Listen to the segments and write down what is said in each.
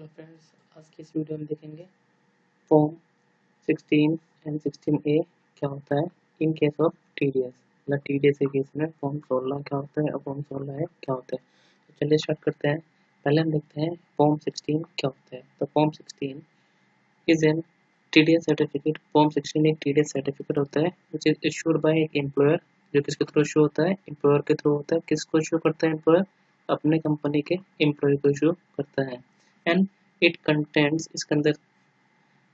Hello friends, आज की इस वीडियो में देखेंगे फॉर्म 16 एंड 16A क्या होता है इन केस ऑफ टीडीएस। मतलब टीडीएस के केस में फॉर्म 16 क्या होता है और फॉर्म 16A क्या होता है। तो चलिए स्टार्ट करते हैं। पहले हम देखते हैं फॉर्म 16 क्या होता है। तो form 16 is an TDS certificate. Form 16 एक टीडीएस सर्टिफिकेट होता है विच इज इशूड बाय एक एम्प्लॉयर। जो किसके थ्रू इशू होता है? एम्प्लॉयर के थ्रू होता है। किसको इशू करता है एम्प्लॉयर? अपने कंपनी के एम्प्लॉय को इशू करता है। एंड इट कंटेंट्स, इसके अंदर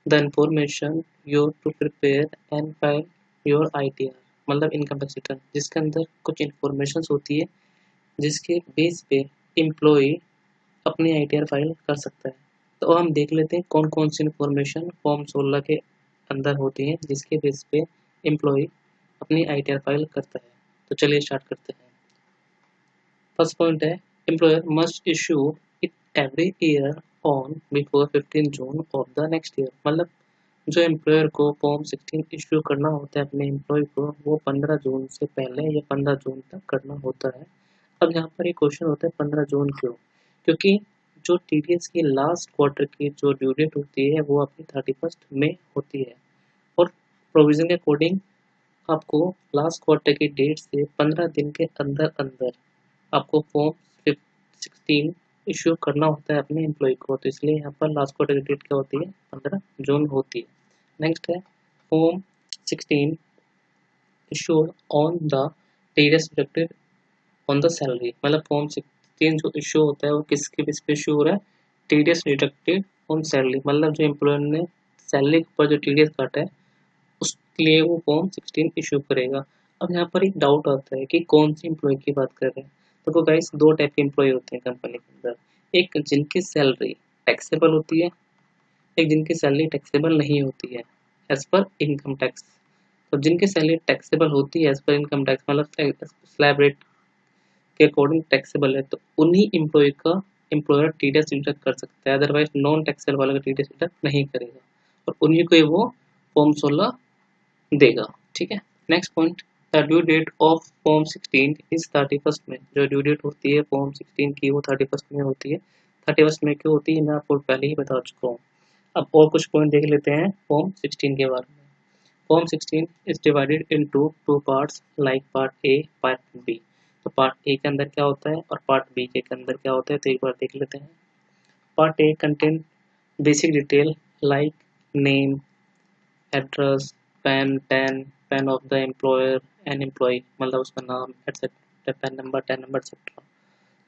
the information you to prepare and file your ITR, मतलब इनकम टैक्स रिटर्न, जिसके अंदर कुछ इंफॉर्मेशन होती है जिसके बेस पे एम्प्लॉय अपनी ITR फाइल कर सकता है। तो हम देख लेते हैं कौन कौन सी इंफॉर्मेशन फॉर्म 16 के अंदर होती है जिसके बेस पे एम्प्लॉय अपनी ITR फाइल करता है। तो चलिए स्टार्ट करते हैं। फर्स्ट पॉइंट है employer must issue it every year on before 15 June of the next year. मतलब जो एम्प्लॉयर को फॉर्म 16 इशू करना होता है अपने एम्प्लॉय को, वो 15 जून से पहले या 15 जून तक करना होता है। अब यहाँ पर एक क्वेश्चन होता है 15 जून क्यों? क्योंकि जो टीडीएस की लास्ट क्वार्टर की जो ड्यू डेट होती है वो अपनी 31 मई होती है और प्रोविजन के अकॉर्डिंग आपको लास्ट क्वार्टर की डेट से 15 दिन के अंदर अंदर आपको फॉर्म 16 इशू करना होता है अपने एम्प्लॉय को। तो इसलिए यहाँ पर लास्ट क्वार्टर की डेट क्या होती है? 15 जून होती है। नेक्स्ट है form 16 issued on the TDS deducted on the salary. मतलब फॉर्म 16 जो इशू होता है वो किसके बेस पे इशू हो रहा है? TDS deducted on salary. मतलब जो एम्प्लॉयर ने सैलरी के ऊपर जो टीडीएस काटा है उसके लिए वो फॉर्म 16 इशू करेगा। अब यहाँ पर एक डाउट आता है कि कौन सी एम्प्लॉय की बात कर रहे हैं। तो गाइस दो टाइप के एम्प्लॉय होते हैं कंपनी के अंदर। एक जिनकी सैलरी टैक्सेबल होती है, एक जिनकी सैलरी टैक्सेबल नहीं होती है एज पर इनकम टैक्स। तो जिनकी सैलरी टैक्सेबल होती है एज पर इनकम टैक्स, मतलब स्लैब रेट के अकॉर्डिंग टैक्सेबल है, तो उन्हीं एम्प्लॉय का एम्प्लॉयर टीडीएस डिडक्ट कर सकता है। अदरवाइज नॉन टैक्सेबल वाला का टीडीएस डिडक्ट नहीं करेगा और उन्हीं को वो फॉर्म 16 देगा। ठीक है। Next point, the due date of form 16 is 31 में। जो ड्यू डेट होती है फॉर्म 16 की वो 31 में होती है। 31 में क्यों होती है मैं आपको पहले ही बता चुका हूँ। अब और कुछ पॉइंट देख लेते हैं फॉर्म 16 के बारे में। Form 16 is divided into two parts like part A part B. तो पार्ट ए के अंदर क्या होता है और पार्ट बी के अंदर क्या होता है, तो एक बार देख लेते हैं। Part A contain basic detail like name, address, PAN of the employer and employee, मतलब उसका नाम etcetera, PAN number, TAN number etcetera.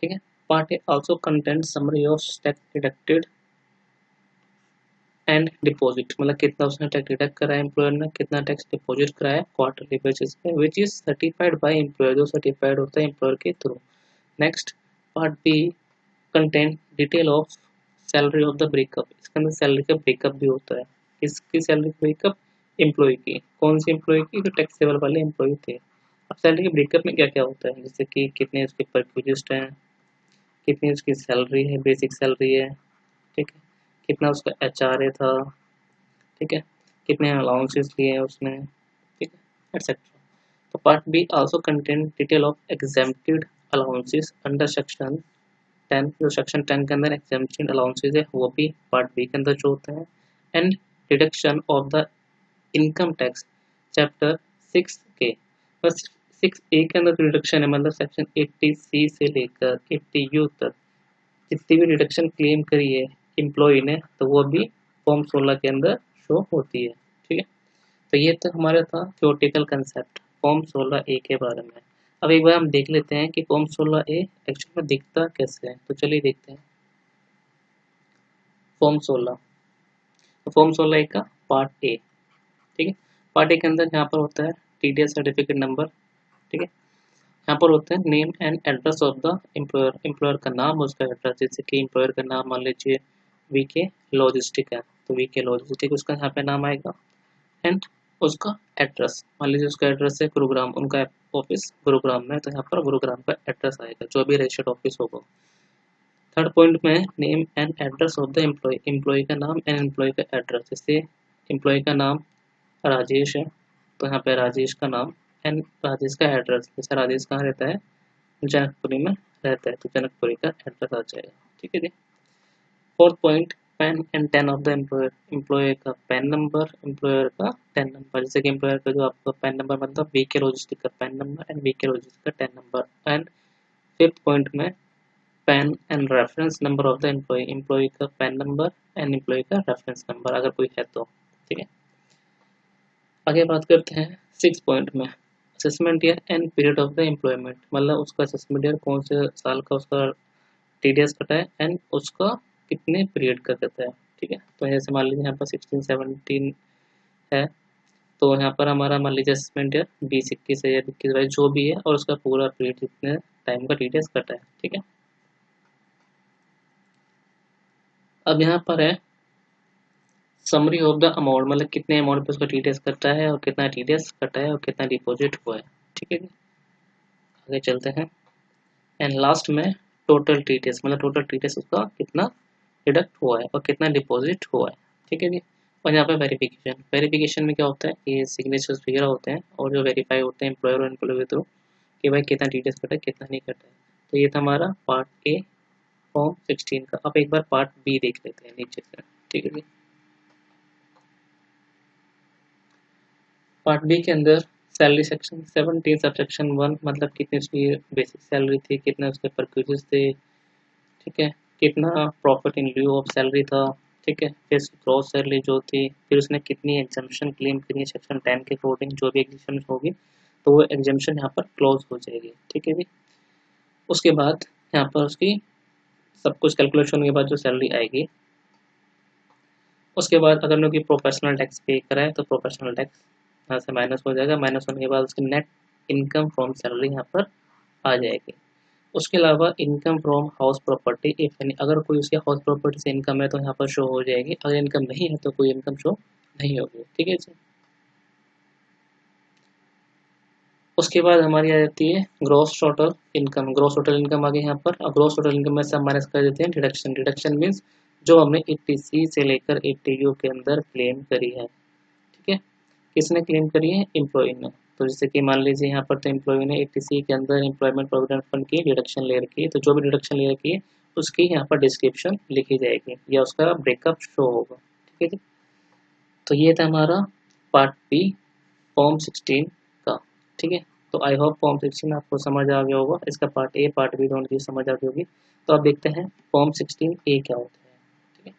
ठीक है। Part A also content summary of tax deducted and deposit, मतलब कितना उसने टैक्स डिडक्ट करा है एम्प्लॉयर ने, कितना टैक्स डिपॉजिट कराया क्वार्टरली बेसिस पे, which is certified by employer, जो सर्टिफाइड होता है एम्प्लॉयर के through. Next part B content detail of salary of the breakup. इसके अंदर सैलरी का ब्रेकअप भी होता है। किसकी सैलरी ब्रेकअप? एम्प्लॉय की। कौन सी एम्प्लॉय की? जो टैक्सेबल वाले एम्प्लॉय थे। अब सैलरी के ब्रेकअप में क्या क्या होता है, जैसे कि कितने उसके परक्यूजिस्ट हैं, कितनी उसकी सैलरी है, बेसिक सैलरी है, ठीक है, कितना उसका एचआरए था, ठीक है, कितने अलाउंसेस लिए हैं उसने, ठीक है, एटसेट्रा। तो part be also contain detail of exempted allowances under section 10। जो सेक्शन 10 के अंदर एग्जेम्प्टेड अलाउंसेस है वो भी पार्ट बी के अंदर जो होते हैं। And deduction of the income tax chapter 6 के, बस 6A के अंदर डिडक्शन है, मतलब सेक्शन 80C से लेकर 80U तक जितनी भी डिडक्शन क्लेम करी है एम्प्लॉय ने तो वो भी फॉर्म 16 के अंदर शो होती है। ठीक है। तो ये तक हमारा था थ्योरेटिकल कंसेप्ट फॉर्म 16A के बारे में। अब एक बार हम देख लेते हैं कि फॉर्म 16A एक्चुअल में दिखता कैसे है। तो चलिए देखते हैं फॉर्म 16। तो फॉर्म 16A का पार्ट ए, ठीक है। पार्ट ए के अंदर यहाँ पर होता है टीडीएस सर्टिफिकेट नंबर, ठीक है। यहाँ पर होता है name and address of the employer, employer का नाम और उसका एड्रेस। जैसे कि एम्प्लॉयर का नाम मान लीजिए वीके लॉजिस्टिक है तो वीके लॉजिस्टिक उसका यहाँ पे नाम आएगा। एंड उसका एड्रेस, मान लीजिए उसका एड्रेस है गुरुग्राम, उनका ऑफिस गुरुग्राम में, तो यहाँ पर गुरुग्राम का एड्रेस आएगा जो भी रजिस्टर्ड ऑफिस होगा। थर्ड पॉइंट में name and address of the employee, employee का नाम एंड एम्प्लॉय का एड्रेस। जैसे एम्प्लॉय का नाम राजेश है तो यहाँ पे राजेश का नाम एंड राजेश का एड्रेस। जैसे राजेश कहाँ रहता है? जनकपुरी में रहता है तो जनकपुरी का एड्रेस आ जाएगा। ठीक है जी। Fourth point, PAN and TAN of the employer, employer का पैन नंबर, एम्प्लॉयर का टेन नंबर। जैसे कि एम्प्लॉयर का जो आपका पैन नंबर मतलब वीके लॉजिस्टिक का PAN number and VK logistic का TAN number. And fifth point में PAN and reference number of the employee, employee का पैन नंबर एंड एम्प्लॉय का रेफरेंस नंबर अगर कोई है तो। ठीक है, आगे बात करते हैं सिक्स पॉइंट में, assessment year and period of the employment, मतलब उसका असेसमेंट ईयर कौन से साल का उसका टीडीएस कटा है एंड उसका कितने पीरियड का कटा है। ठीक है, तो जैसे मान लीजिए यहाँ पर 16-17 है, तो यहाँ पर हमारा मान लीजिए असेसमेंट ईयर 20-21 है या 21-22 जो भी है, और उसका पूरा पीरियड कितने टाइम का टीडीएस कटा है। ठीक है, अब यहाँ पर है समरी ऑफ द अमाउंट, मतलब कितने अमाउंट पे उसका टीडीएस कटा है और कितना टीडीएस कटा है और कितना डिपॉजिट हुआ है। ठीक है, आगे चलते हैं। एंड लास्ट में टोटल टीडीएस, मतलब टोटल टीडीएस उसका कितना डिडक्ट हुआ है और कितना डिपॉजिट हुआ है। ठीक है जी, और यहाँ पे वेरिफिकेशन, वेरिफिकेशन में क्या होता है कि सिग्नेचर्स वगैरह होते हैं और जो वेरीफाई होते हैं एम्प्लॉयर और एम्प्लॉय के थ्रू कि भाई कितना टीडीएस कटा है कितना नहीं कटा है। तो ये था हमारा पार्ट ए फॉर्म 16 का। अब एक बार पार्ट बी देख लेते हैं नीचे से। ठीक है जी, पार्ट बी के अंदर सैलरी सेक्शन 17 सबसेक्शन 1, मतलब कितनी उसकी बेसिक सैलरी थी, कितने उसके परक्यूजेस थे। ठीक है, कितना profit in lieu of salary था। ठीक है, फिर ग्रॉस सैलरी जो थी, फिर उसने कितनी एग्जाम्पशन क्लेम करी है सेक्शन 10 के अकॉर्डिंग, जो भी एग्जाम्पशन होगी तो वो एग्जाम्पशन यहाँ पर क्लोज हो जाएगी। ठीक है जी, उसके बाद यहाँ पर उसकी सब कुछ कैलकुलेशन के बाद जो सैलरी आएगी, उसके बाद अगर उन्होंने प्रोफेशनल टैक्स पे करा है तो प्रोफेशनल टैक्स यहाँ से माइनस हो जाएगा। माइनस होने के बाद उसकी नेट इनकम फ्रॉम सैलरी यहाँ पर आ जाएगी। उसके अलावा income from house property, if यानी अगर कोई उसके हाउस प्रॉपर्टी से इनकम है तो यहाँ पर शो हो जाएगी, अगर इनकम नहीं है तो कोई इनकम शो नहीं होगी। ठीक है जी, उसके बाद हमारी आ जाती है gross total income. Gross total income आ गई यहाँ पर। अब ग्रॉस टोटल इनकम में से हम माइनस कर देते हैं डिडक्शन। डिडक्शन मीन्स जो हमने 80C से लेकर 80U के अंदर क्लेम करी है। ठीक है, किसने क्लेम करी है, एम्प्लॉय ने। तो जैसे कि मान लीजिए यहाँ पर तो एम्प्लॉय ने 80C के अंदर एम्प्लॉयमेंट प्रोविडेंट फंड की डिडक्शन ले रखी है, तो जो भी डिडक्शन ले रखी है उसकी यहाँ पर डिस्क्रिप्शन लिखी जाएगी या उसका ब्रेकअप शो होगा। ठीक है जी, तो ये था हमारा पार्ट बी फॉर्म 16 का। ठीक है, तो आई होप फॉर्म 16 आपको समझ आ गया होगा, इसका पार्ट ए पार्ट बी दोनों चीज़ समझ आ गई होगी। तो अब देखते हैं फॉर्म 16A क्या होता है। ठीक है,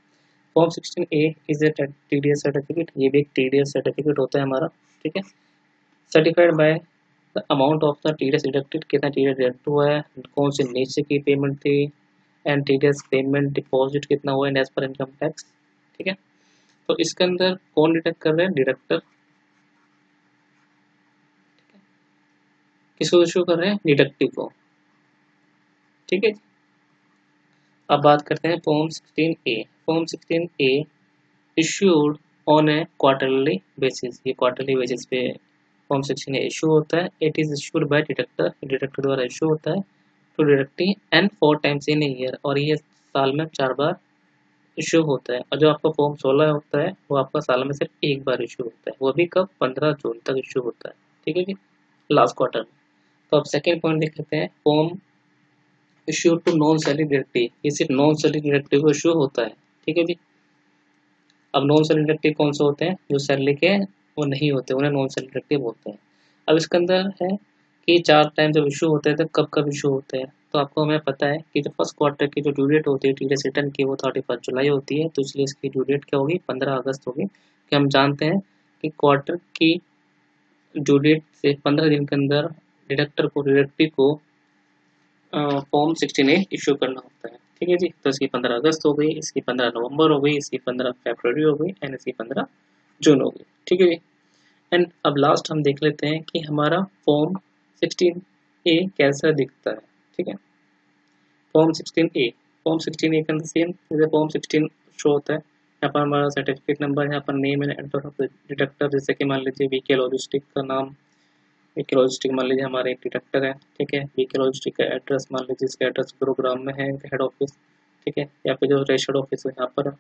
form 16A is a TDS certificate, ये भी एक टीडीएस सर्टिफिकेट होता है हमारा। ठीक है, certified by the amount of the TDS deducted, कितना टीडीएस डिडक्ट हुआ है, कौन से नेचर की पेमेंट थी, एंड टीडीएस पेमेंट डिपॉजिट कितना हुआ है एज पर इनकम टैक्स। ठीक है, तो इसके अंदर कौन डिडक्ट कर रहे हैं, डिडक्टर। किसको इशू कर रहे हैं, डिडक्टिव को। ठीक है, अब बात करते हैं form 16A। Form 16A issued on a quarterly basis, ये क्वार्टरली बेसिस पे फॉर्म 16A इशू होता है। It is issued by deductor, deductor द्वारा इशू होता है to deducting and 4 times in a year, और ये साल में 4 बार इशू होता है। और जो आपका फॉर्म 16 होता है वो आपका साल में सिर्फ एक बार इशू होता है, वो भी कब, 15 जून तक इशू होता है। ठीक है जी, लास्ट क्वार्टर में। तो अब सेकेंड पॉइंट देख लेते हैं, form issue to non salary directive, ये सिर्फ नॉन सैलरी डायरेक्टिव को इशू होता है। ठीक है जी, अब नॉन सैलरी डायरेक्टिव कौन से होते हैं, जो सैलरी के वो नहीं होते उन्हें नॉन सैलरी डायरेक्टिव बोलते हैं। अब इसके अंदर है कि 4 टाइम जब इशू होते हैं तो कब कब इशू होते हैं। तो आपको हमें पता है कि जो फर्स्ट क्वार्टर की जो ड्यू डेट होती है टीडीएस रिटर्न की वो 31 जुलाई होती है, तो इसलिए इसकी ड्यू डेट क्या होगी, 15 अगस्त होगी। कि हम जानते हैं कि क्वार्टर की ड्यू डेट से 15 दिन के अंदर डिडक्टर को, डिडक्टिव को फॉर्म 16A इशू करना होता है। ठीक है जी, तो इसकी 15 अगस्त हो गई, इसकी 15 नवंबर हो गई, इसकी 15 फरवरी हो गई एंड इसकी 15 जून हो गई। ठीक है जी, एंड अब लास्ट हम देख लेते हैं कि हमारा फॉर्म 16A कैसा दिखता है। ठीक है, फॉर्म 16A, फॉर्म 16A के अंदर सेम जैसे फॉर्म 16 शो होता है। यहाँ पर हमारा सर्टिफिकेट नंबर, यहाँ पर name and address of deductor, जैसे कि मान लीजिए वीके लॉजिस्टिक का नाम, वीके लॉजिस्टिक मान लीजिए हमारा एक डिडक्टर है। ठीक है, वीके लॉजिस्टिक का एड्रेस मान लीजिए इसका एड्रेस गुरुग्राम में है, हेड ऑफिस। ठीक है, या फिर जो रजिस्टर्ड ऑफिस है यहाँ पर।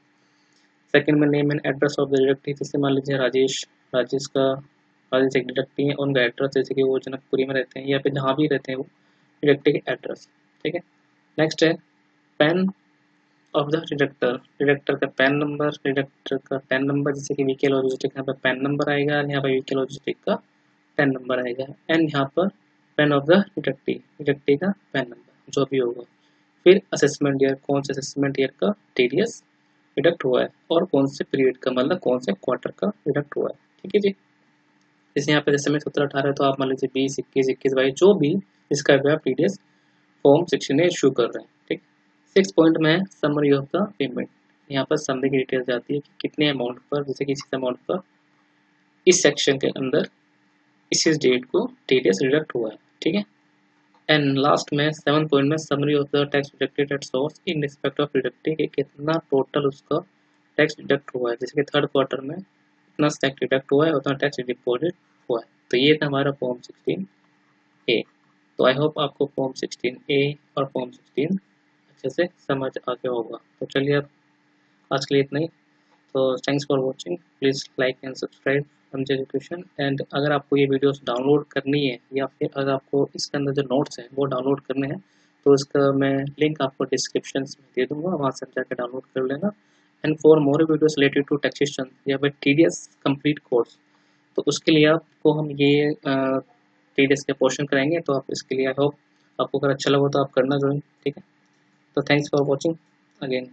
सेकंड में name and address of the deductee, जैसे मान लीजिए राजेश, राजेश का, राजेश एक डिडक्टी है, उनका एड्रेस जैसे कि वो जनकपुरी में रहते हैं या फिर जहाँ भी रहते हैं वो डिडक्टी के एड्रेस। ठीक है, नेक्स्ट है pan of the deductor, deductor का पैन नंबर, डिडक्टर का पैन नंबर, जैसे कि वीके लॉजिस्टिक यहाँ पर पैन नंबर आएगा, यहाँ पर वीके लॉजिस्टिक का पैन नंबर आएगा, एंड यहाँ पर pan of the deductee, deductee का पैन नंबर जो भी होगा। फिर असेसमेंट ईयर, कौन से असेसमेंट ईयर का टीडीएस डिडक्ट हुआ है और कौन से पीरियड का, मतलब कौन से क्वार्टर का डिडक्ट हुआ है। ठीक है जी। जैसे यहाँ पे जैसे में 17-18 तो आप मान लीजिए 20, 21, 22 जो भी जिसका भी आप टीडीएस फॉर्म 16 इशू कर रहे हैं। ठीक, 6 पॉइंट में समरी ऑफ द पेमेंट, यहाँ पर समरी की डिटेल जाती है कि कितने अमाउंट पर, जैसे कि इस अमाउंट पर इस सेक्शन के अंदर इस डेट को टीडीएस डिडक्ट हुआ है। ठीक है, एंड लास्ट में 7 पॉइंट में summary of the tax deducted at source in respect of deducting, कि कितना टोटल उसका टैक्स डिडक्ट हुआ है, जैसे कि थर्ड क्वार्टर में इतना टैक्स डिडक्ट हुआ है, उतना टैक्स डिपॉजिट हुआ है। तो ये था हमारा फॉर्म 16A। तो आई होप आपको फॉर्म 16A और फॉर्म 16 अच्छे से समझ आ गया होगा। तो चलिए अब आज के लिए इतना ही। तो thanks for watching, please like and subscribe MJ education. And अगर आपको ये वीडियोस डाउनलोड करनी है या फिर अगर आपको इसके अंदर जो नोट्स हैं वो डाउनलोड करने हैं तो इसका मैं लिंक आपको डिस्क्रिप्शन में दे दूँगा, वहाँ से जाकर डाउनलोड कर लेना। And for more videos related to taxation या फिर टीडीएस कंप्लीट कोर्स, तो उसके लिए आपको हम ये टीडीएस के पोर्शन कराएंगे। तो आप इसके लिए आई होप आपको अगर अच्छा लगा तो आप करना ज्वाइन। ठीक है, तो थैंक्स फॉर वॉचिंग अगेन।